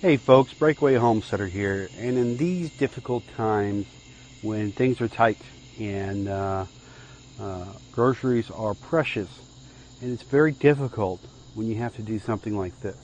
Hey folks, BreakAway Homesteader here, and in these difficult times when things are tight and groceries are precious, and it's very difficult when you have to do something like this.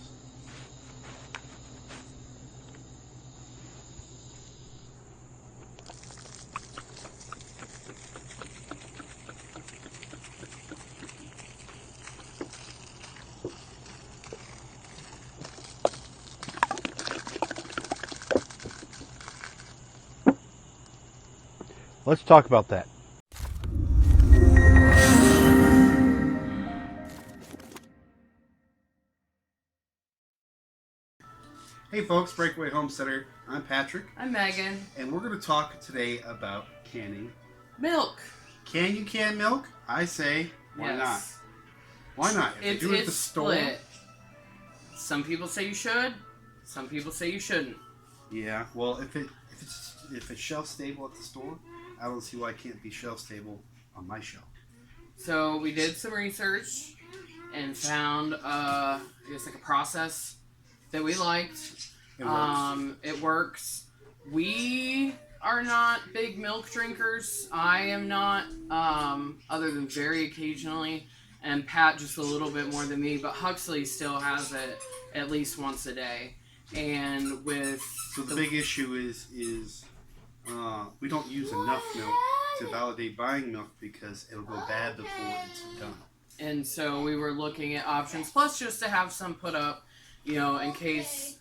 Let's talk about that. Hey folks, BreakAway Homesteader. I'm Patrick. I'm Megan. And we're going to talk today about canning Milk. Can you can milk? I say, why not? Why not? If they do it at the store. Split. Some people say you should. Some people say you shouldn't. Yeah. Well, if it's shelf stable at the store, I don't see why it can't be shelf stable on my shelf. So we did some research and found, I guess, like a process that we liked. It works. We are not big milk drinkers. I am not, other than very occasionally, and Pat just a little bit more than me. But Huxley still has it at least once a day. And with the big issue is we don't use enough milk to validate buying milk because it'll go bad before it's done. And so we were looking at options, plus just to have some put up, in case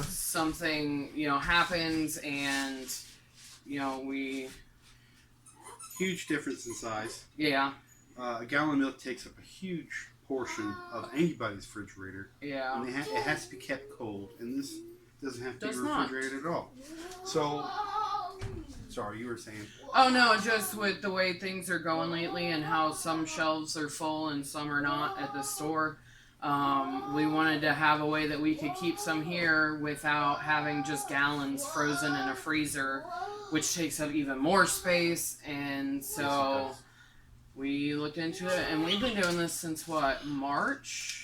something, happens and, we... Huge difference in size. Yeah. A gallon of milk takes up a huge portion of anybody's refrigerator. Yeah. And it has to be kept cold, and this doesn't have to be refrigerated at all. So, sorry, you were saying? Oh no, just with the way things are going lately and how some shelves are full and some are not at the store. We wanted to have a way that we could keep some here without having just gallons frozen in a freezer, which takes up even more space. And so we looked into it, and we've been doing this since what, March,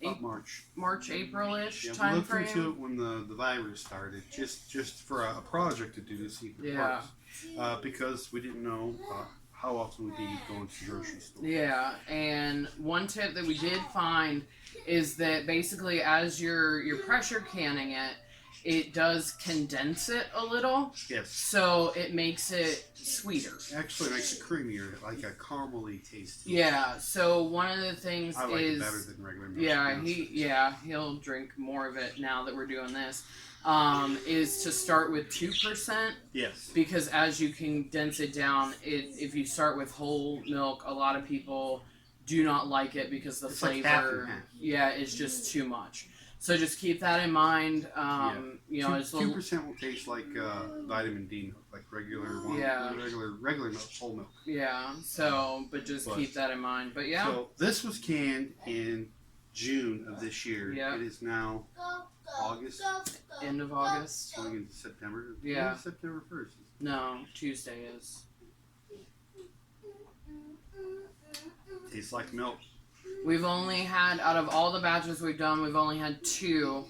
April-ish time frame. We looked into it when the virus started, just for a project to do to see if it works. Because we didn't know how often we'd be going to the grocery store. Yeah, and one tip that we did find is that basically as you're pressure canning it, it does condense it a little. Yes. So it makes it sweeter. Actually, it makes it creamier, like a caramely taste. Yeah. So one of the things I like it better than regular milk. Yeah, he'll drink more of it now that we're doing this. Is to start with 2%. Yes. Because as you condense it down, if you start with whole milk, a lot of people do not like it because the flavor, like half and half. Is just too much. So just keep that in mind. 2% will taste like vitamin D milk, like regular milk, whole milk. Yeah. So, but keep that in mind. But yeah. So this was canned in June of this year. Yeah. It is now August. End of August. Going into September. Yeah. September 1st. No, Tuesday is. Tastes like milk. We've only had, out of all the batches we've done, we've only had 2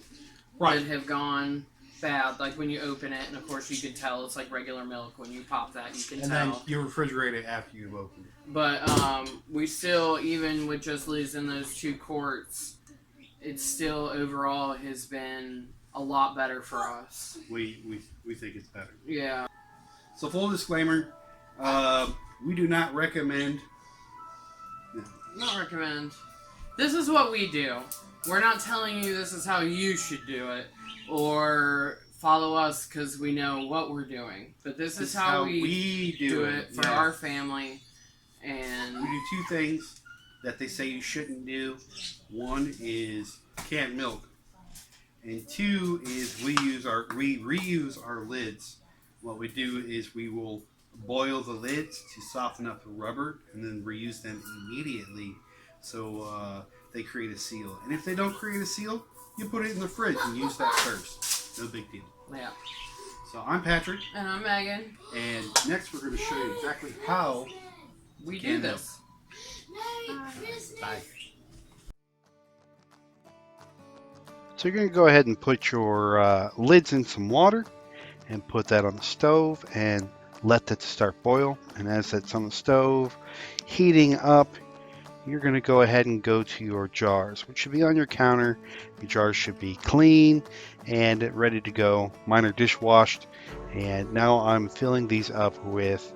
that have gone bad. Like when you open it, and of course you can tell it's like regular milk. When you pop that, you can tell. And then you refrigerate it after you've opened it. But we still, even with just losing those 2 quarts, it still overall has been a lot better for us. We think it's better. Yeah. So full disclaimer, we do not recommend. Not recommend. This is what we do. We're not telling you this is how you should do it, or follow us because we know what we're doing. But this is how we do it for our family. And we do 2 things that they say you shouldn't do. One is canned milk, and 2 is we reuse our lids. What we do is we will boil the lids to soften up the rubber and then reuse them immediately, so they create a seal. And if they don't create a seal, you put it in the fridge and use that first. No big deal. Yeah. So I'm Patrick. And I'm Megan. And next we're going to show you exactly how we do this. Bye. So you're going to go ahead and put your lids in some water and put that on the stove and let that start boil. And as that's on the stove heating up, you're going to go ahead and go to your jars, which should be on your counter. Your jars should be clean and ready to go. Mine are dishwashed, and now I'm filling these up with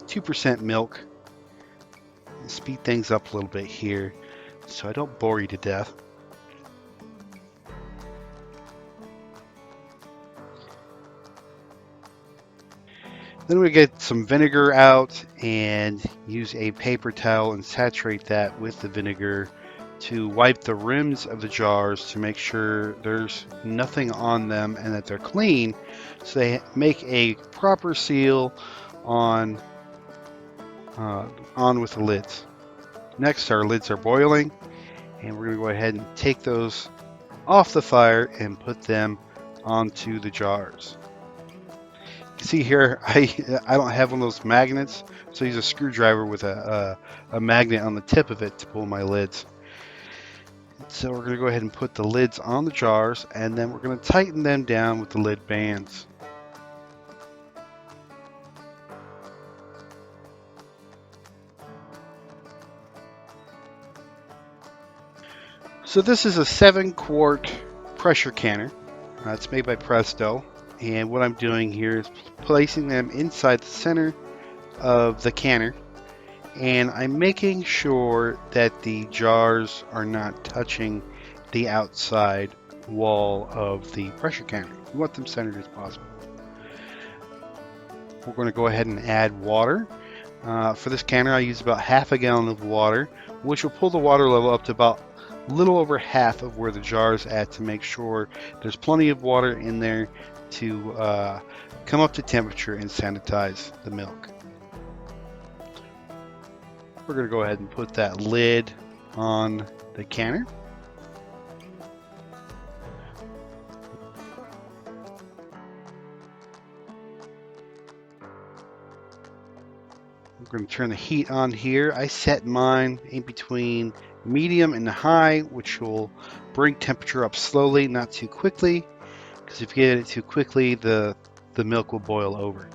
2% milk. Speed things up a little bit here so I don't bore you to death. Then we get some vinegar out and use a paper towel and saturate that with the vinegar to wipe the rims of the jars to make sure there's nothing on them and that they're clean, so they make a proper seal on with the lids. Next, our lids are boiling, and we're going to go ahead and take those off the fire and put them onto the jars. You see here, I don't have one of those magnets, so I use a screwdriver with a magnet on the tip of it to pull my lids. So we're going to go ahead and put the lids on the jars, and then we're going to tighten them down with the lid bands. So this is a 7-quart pressure canner. It's made by Presto, and what I'm doing here is placing them inside the center of the canner, and I'm making sure that the jars are not touching the outside wall of the pressure canner. You want them centered as possible. We're going to go ahead and add water. For this canner I use about half a gallon of water, which will pull the water level up to about a little over half of where the jar is at to make sure there's plenty of water in there to come up to temperature and sanitize the milk. We're going to go ahead and put that lid on the canner. We're going to turn the heat on here. I set mine in between medium and high, which will bring temperature up slowly, not too quickly, because if you get it too quickly, the milk will boil over.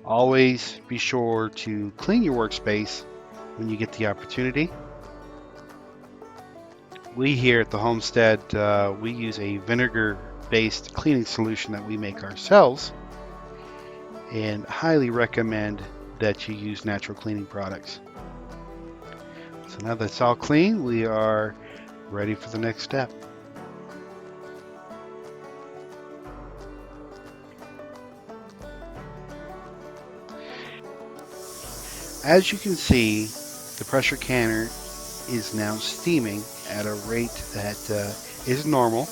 Always be sure to clean your workspace when you get the opportunity. We here at the homestead, we use a vinegar-based cleaning solution that we make ourselves, and highly recommend that you use natural cleaning products. So now that's all clean, we are ready for the next step. As you can see, the pressure canner is now steaming at a rate that is normal,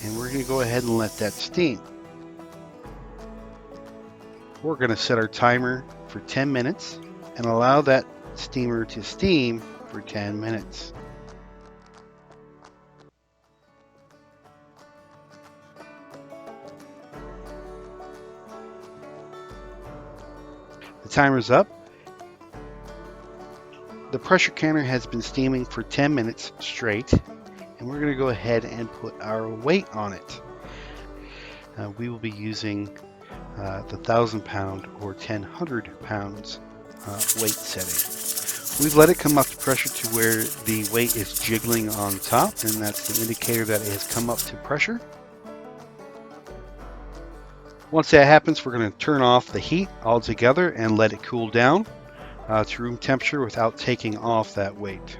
and we're going to go ahead and let that steam. We're going to set our timer for 10 minutes and allow that steamer to steam for 10 minutes. The timer's up. The pressure canner has been steaming for 10 minutes straight, and we're going to go ahead and put our weight on it. We will be using the 1,000-pound or 1,000 pounds weight setting. We've let it come up to pressure to where the weight is jiggling on top, and that's the indicator that it has come up to pressure. Once that happens, we're going to turn off the heat altogether and let it cool down to room temperature without taking off that weight.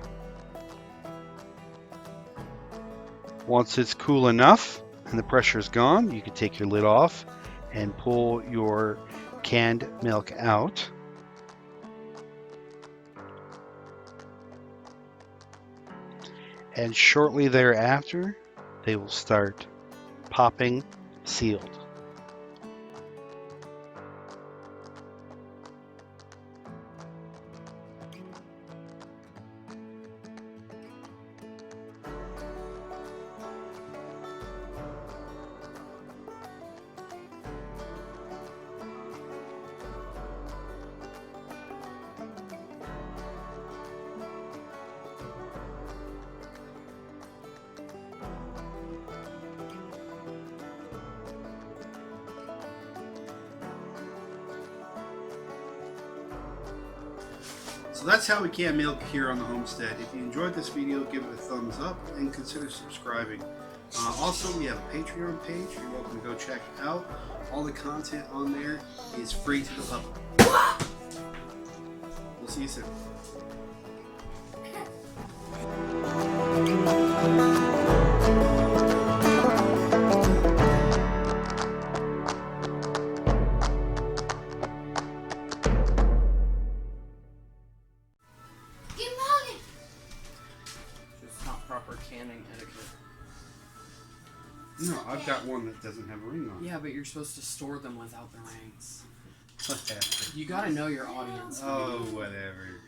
Once it's cool enough and the pressure is gone, you can take your lid off and pull your canned milk out. And shortly thereafter, they will start popping sealed. So that's how we can milk here on the homestead. If you enjoyed this video, give it a thumbs up and consider subscribing. Also, we have a Patreon page. You're welcome to go check it out. All the content on there is free to the public. We'll see you soon. Just not proper canning etiquette. No, I've got one that doesn't have a ring on it. Yeah, but you're supposed to store them without the rings. Whatever. You gotta know your audience. Oh, whatever.